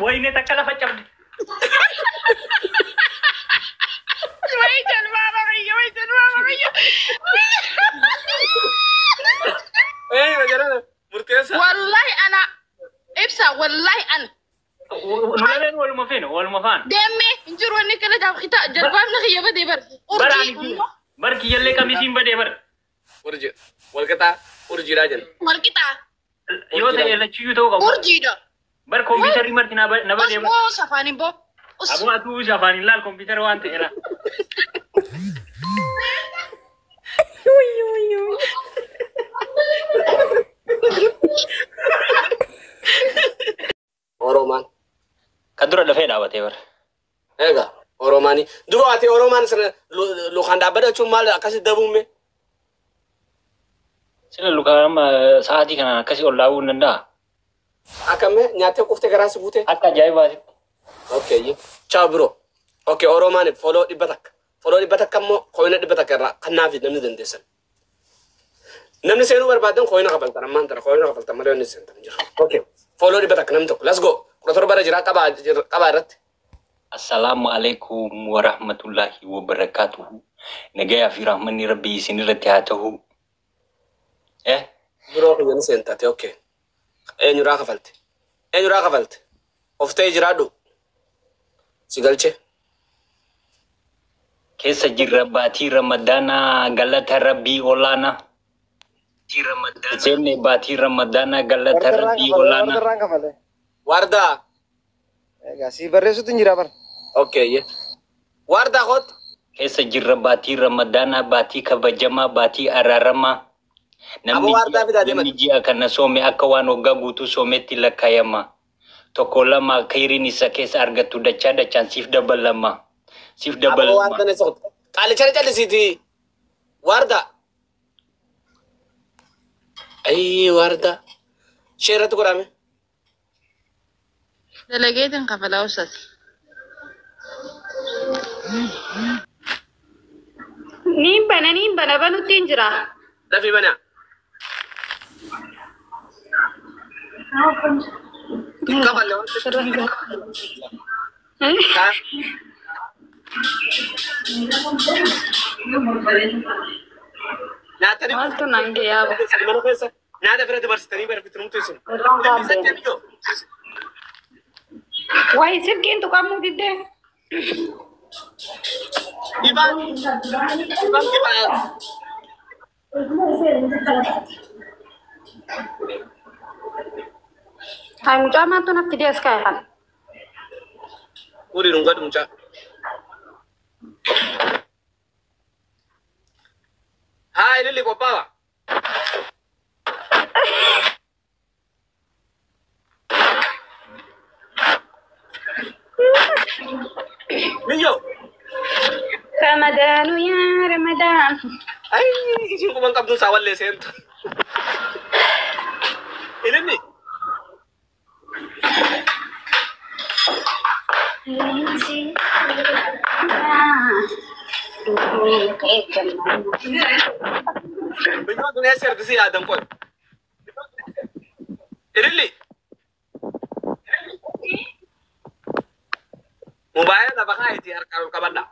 وين تكلا فجأة ويجن ماما غيّة ويجن ماما غيّة ايه وجرنا مرتيسة والله أنا إبسا والله أنا نولين ولا فين ولا ما فان دمي انجروا اني كلا جاب خطا جربان نخي بدي بر براني بركي يلي كميسين بدي بر ورجي والقطع ورجي راجل مركتا يوتا يلا تشيو تو ورجي ده بر كمبيوتر مرتي نبدي مو سفاني بو أبو أتو شافاني لا الكمبيوتر وانت هنا Oroman. كدر دفع دعوة تيبر Ega Oromani. Dulu ati Oroman sana lu khanda bada cuma kasih dabung me. سلا لوكا ما ساعتي كنا كسي الله وندا Akame nyate kufte garasi bute. حتى جاي بس Okay ye. Ciao bro. Okay Oromani follow di batak. Follow di batak kamu koina di batak era kanafi namni dendesan. Namni senu berbadan koina kapal taraman tar koina kapal tamale ni sen tanjur. Okay. Follow di batak namni tok. Let's go. Kotor bara jira kabarat. Assalamualaikum warahmatullahi wabarakatuh. Negaya fi rahmani rabbi siniratiatahu. Bro ko yan sen tate okay. Enyura kafalte. Enyura kafalte. Ofte jirado. Sigalche. Kesa jirabati Ramadana galata rabbi olana. Sene bati Ramadana galata rabbi olana. Warda. Si barresu tu njira bar. Okay ye. Warda khot. Kesa jirabati Ramadana bati kabajama bati ararama. Namni jia kana some akawan oga gutu sometti lakayama. Tokolama kairi nisa kesa argatu dachada chan sif double lama. Sif double Abo warda ne sot. Kali chale siti. Warda. Ay warda. Share tu kurame. دلقيتن قفلا وسط نيم بنا بنو تنجرا Da fi bana. Kapal lo. Ha? Nata ni. قلت نانجي يا ابو Mana pesa? Nada frente barstani bar fitrum tu isim. واي سكين تو كم ديده Ivan kita. هاي مجامع تو نفسي اسكاي Uri runga dumcha. Hai lili ko bawa. Minyo. رمضان يا رمضان Ay, isin ko man kabdun sa wal lesen. Ilan ni? Minyo dunia servisi adam ko. Ilan ni? Mobile na baka iti arkar kabanda.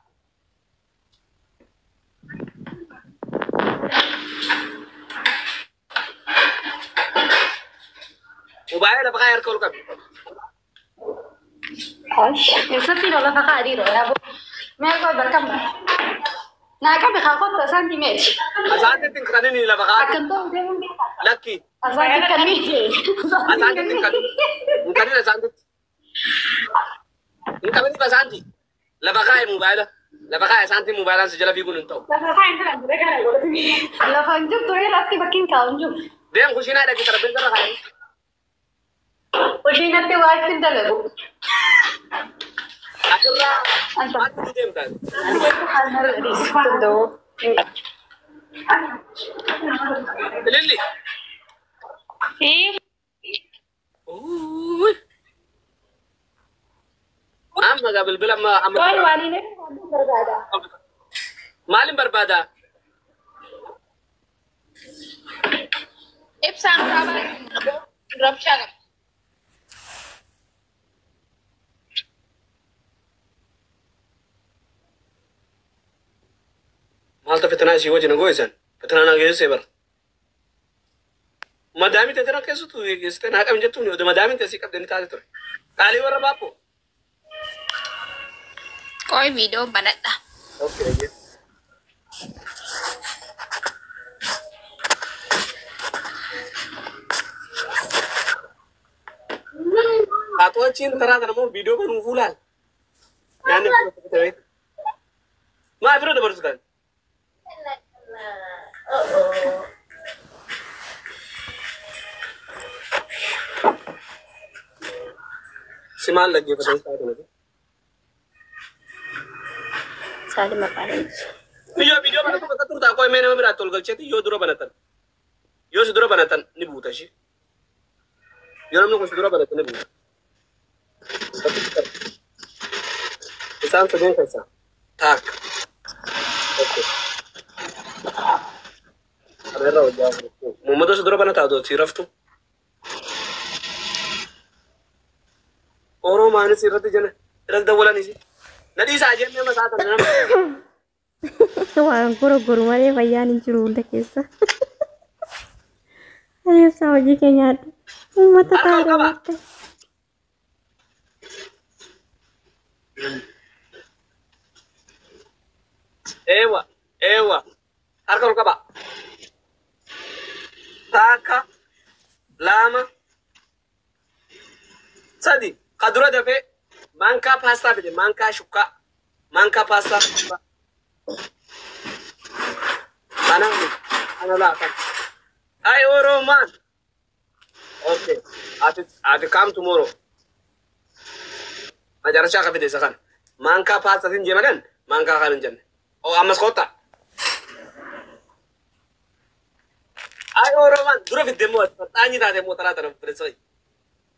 Mobile na baka arkar kabanda. يسفي ولا فقادي يا ابو ما يقعد بركم ناكا بخاخد سنتيمتر Asante tinkanini la baka. أكن تو ديمون Lucky. أزاي كنيجي Asante tinkanini. Tinkanini asante. Tinkanini asante. La baka mobile. La baka asante mobile sa jala bigun nto. لا فنجوب توي راتي بكين كاونجوب Dem kushina ada kita benda la kai. وشي نتي وايد تندلغو Akalla. أنت Mati dem tan. تندو Lili. إيه Uy. Amma gabil bila ma amma. توي والي نه Malim berbada. إبسان رابع رب شغل مالتا فتنا شي وجه نقويسن فتنا أنا جيس سبر ما دامي تترى كيسو تو يستنا كم جتوني وده ما دامي تسيك أبدي نتاعي ترى علي ورا بابو Coi video banat dah. أوكي أجي أتوقع ترى ترى مو فيديو كانوا فلان يعني ما أفرد برسكان سمان لگی پتہ نہیں کیا Salim apa ni? video mana tu kata turta kau main nama tol galcet yo duro banatan yo suduro banatan ni buta sih yo namno ko suduro banatan ni buta insan sedang kaisa tak okay ada wajah Muhammad suduro banata do siraftu Oro mana sirati jana rak da wala ni sih Nadi saja ni masa tu nama. Wah, guru mana bayar ni juru dah kisah. Ayo sahaja kayaknya tu. Mata tahu mata. Ewa. Harga ruka ba. Taka, lama, sadi. Kadura dapat. Manka pasta bide, manka shuka, manka pasta. Ana la kan. Hi Oro man. Okay. Ati come tomorrow. Ajar siya bide sakan. Manka pasta sin jemagan, manka kalun jan. Oh amas kota. Hi Oro man, dura bide mo. Tanya dah demo tara tara presoi.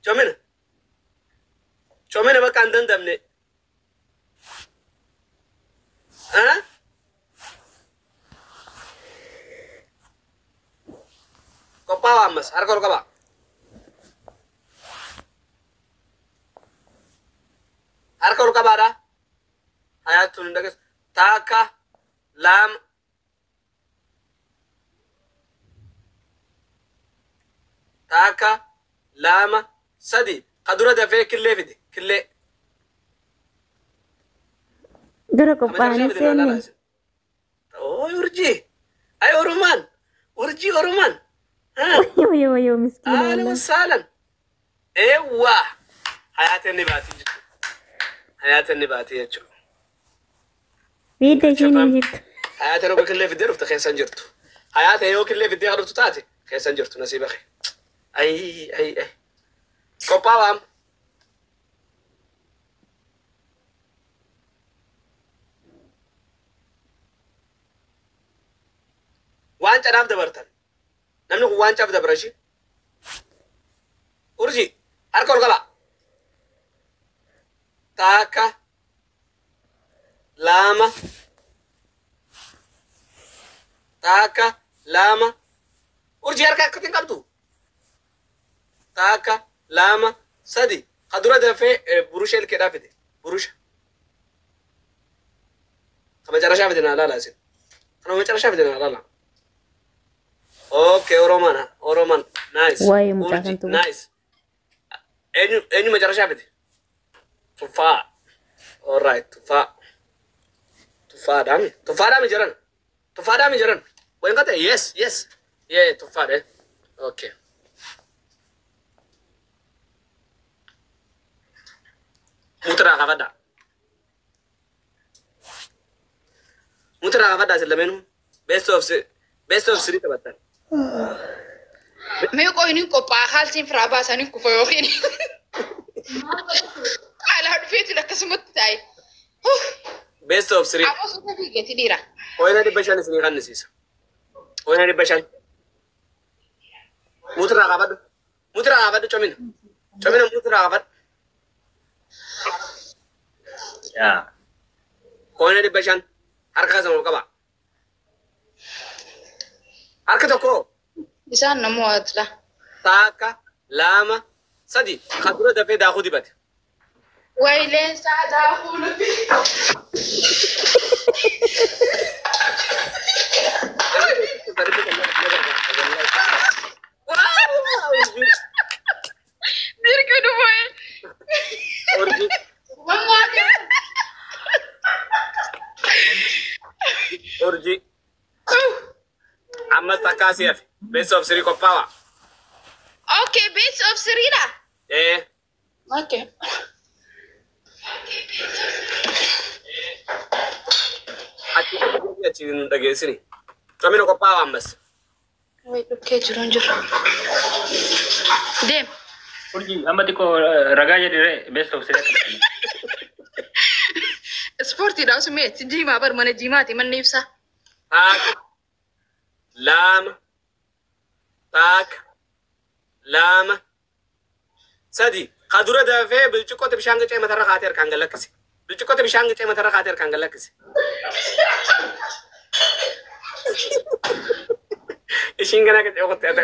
Comen. Comen apa kandang damne? Hah? Kau pawa mas, harga kau kaba? Harga kau kaba ada? Ayat tu ndak taka lam taka lama sadi kadura dafe kille vidi kille Dura ko paano sen? Oh urji ay Oroman urji Oroman Yo miskin. ahlan wasahlan ewa hayatan nibati yacho Vida jini jit. hayatan ro kille vidi rufta khaysan jirtu hayatan yo kille vidi khartu taati khaysan jirtu nasiib akhi ay kopawam Wanca daf dabartan namni ku wanca dabarashi urji harka kala taka lama urji harka katin kabtu taka lama sadi kadura dafe burusha ilke dafide burusha kama jara shafidina la lazim kama jara shafidina la Okay, Oroman, nice. Why mutakan tu? Nice. Enyu ma jara shafidi tufa alright tufa dami jaran Boy kata yes yeah tufa deh okay mutra kafada selamenu best of three tabatan May ko ini ko pa hal sin fraba sa ni ko fayo kini. Ala fit la kasmut tay. best of three Ako sa tige tidira. Oyna di bashan sini kan sisa oyna di bashan mutra kafada comin mutra kafad Ya. oyna di bashan harka sama kaba harka tokko Bisa namu atla. taka lama sadi khadura dafe dakhudi dibate Wailen sa da hulu. كاسيف بيس اوف 3 كوباوا اوكي بيس اوف سريرة. ايه اوكي حتى دقيسني كمينو كوباوا امس ويت اوكي جرون ديم urji amma tiko ragaja dire best of sele سبورتي دا سميت جيما بر من جيماتي من نفسه. تاك لام تاك لام سدي قدره دافع بالچوكو تبشانغ چي متر خاطر كانغلكسي بالچوكو تبشانغ چي متر خاطر كانغلكسي ايشينغنا كتو قتاتا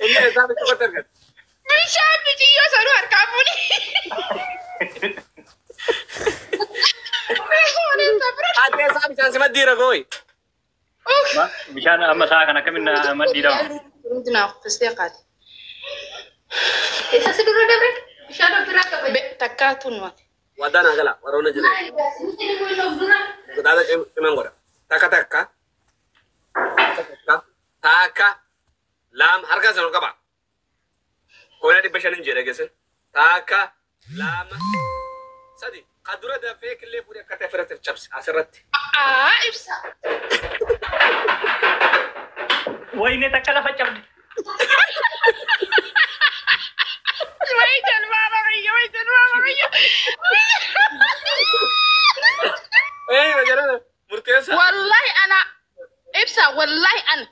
اي صاحب تقدر مش عارف تجي يسارو اركبوني. هذا صاحب كان سمع ديره كوي ma bishan amma sa kana kamin ma dira عندنا تصديقات. ايش اسدور دبرك؟ مش عارف تراك تكاتون ما. wadana gala warona jina dada emangora taka taka taka lam harga zano kaba koina di bashanin jere gesen taka lam sadi qadura da fake le furi kata ferat chaps asrat ابسا wayne takala facam ويت الماما ويت الماما eh wajara murtesa والله انا ابسا والله انا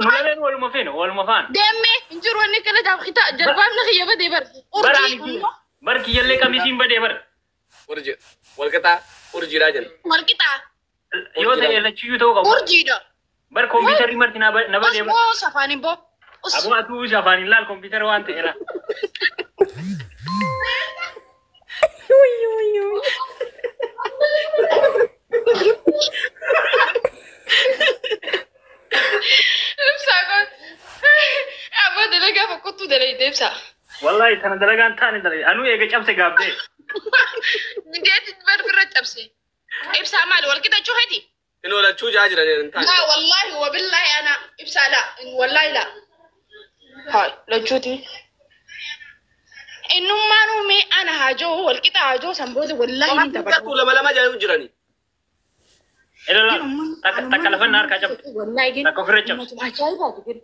nuladen wal ma fino wal ma fan دمي انجروني كلا دام خطا جربان نخي بدي بر barani barki yalle kamisim bade bar urji walkata urji rajan مركتا yo te la chiyu to ka ورجيدا bar computer marti na bade بس مو صفاني بو abu atu jafani lal computer wante era Uy, uy, uy. ابسا ابا دلقا فكنت دلقا ابسا wallahi tan dalagan tan dalay anu ega chamse gabde جيت تبربر تبسي ابسا مال والكده شو هدي ino la chu jajira ne tan لا والله وبالله انا ابسا لا والله لا هاي لا جودي انه ما نومي انا هاجو والكده هاجو سمبوزي والله انت tu lama lama jaju jirani ela la takala fan nar ka jam والله جد Takut kerja. ما جايبه جد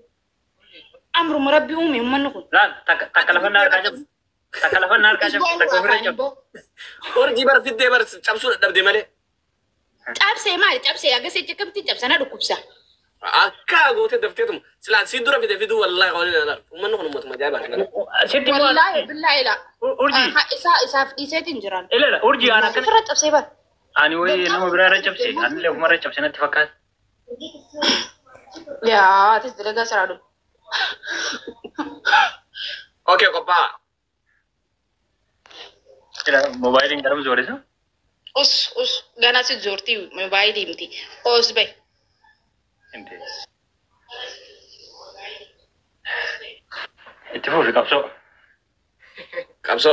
امر مربي امي منكم la takala fan nar ka jam takala fan jam urji bar fidde bar chamsu dabde male تابسي مالي تابسي يا قصي كم تجيب سنه ركوبسا akka gote daftetum sila sidura fide fidu wallahi qawlina nar umman khunu mut majaba sitti والله بالله لا urji اسا في تنجران ela la urji ana kan فرت تابسي بقى ani way nama birara chamse an le umara chamse na tifakat يا تدري سرادو okay kopa ela mobile garam jore sa اس غانا سي زورتي موبايل يمتي اوس بي ente itu full kapso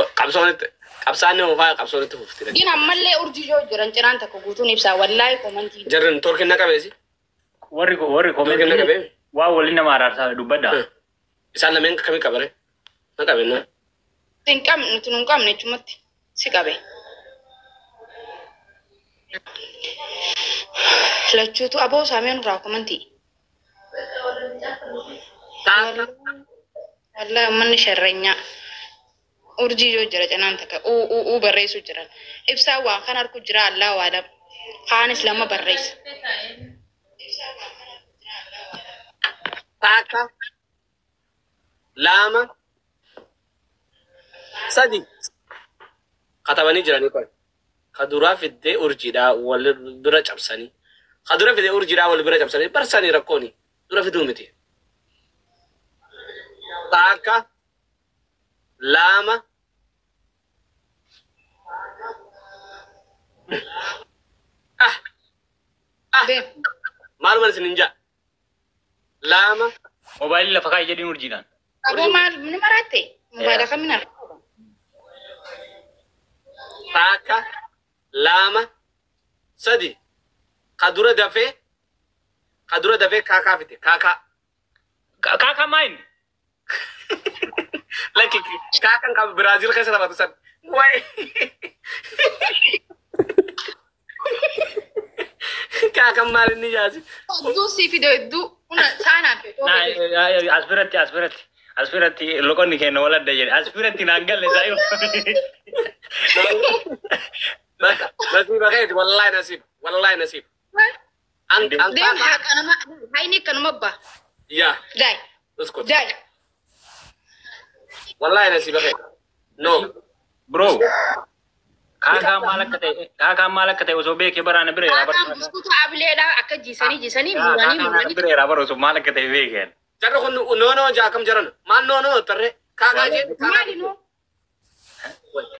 qabsaane mo fa qabso ne tuftire دينا ملي اورجي جو جران جران تكو غوتو نيبسا والله كومنتي jarren torkin na kabesi warri torkin na comment kabe wa wali na marar sa dubada isan na men kami kabare na kabe na تنكم نتنكم نچمت سيكابي لچوتو ابو سامين را كومنتي ta والله من شرنيا اورجي جو جرا جنان تك او بريسو جرا ابسا وان كان اركو جرا الله وعلم خانس لما بريس taka lama sadi katabani jirani ko khadura fidde urjida wal dura chamsani khadura fidde urjida wal dura chamsani barsani rakoni dura fidu miti taka lama بين maluman sininja lama mobile la fakai jadi urjidan ابو ما من مراتي موبايل كمنا تاكا لاما سدي قدرة دفع كاكا فيتي كاكا Kakak main. لكن كاكا كان برازيل كيسا لما تسد واي كاكا مال نيجاسي دو سي فيديو دو una sana pe Nah, aspirati. Lokon ni kena wala daya. Aspirati nanggal le sayo. نسيب أخير والله نسيب أنت dem hak ana ma hayni kan mabba يا dai اسكت dai والله نسيب أخير نو Bro. Kakak malak kate uso be ke barana bere rabar. kan buskutu abile da aka jisani murani Bere rabar uso malak kate be ken. جرى كن نو جاكم جرن ما نو ترى كاكا جي mali no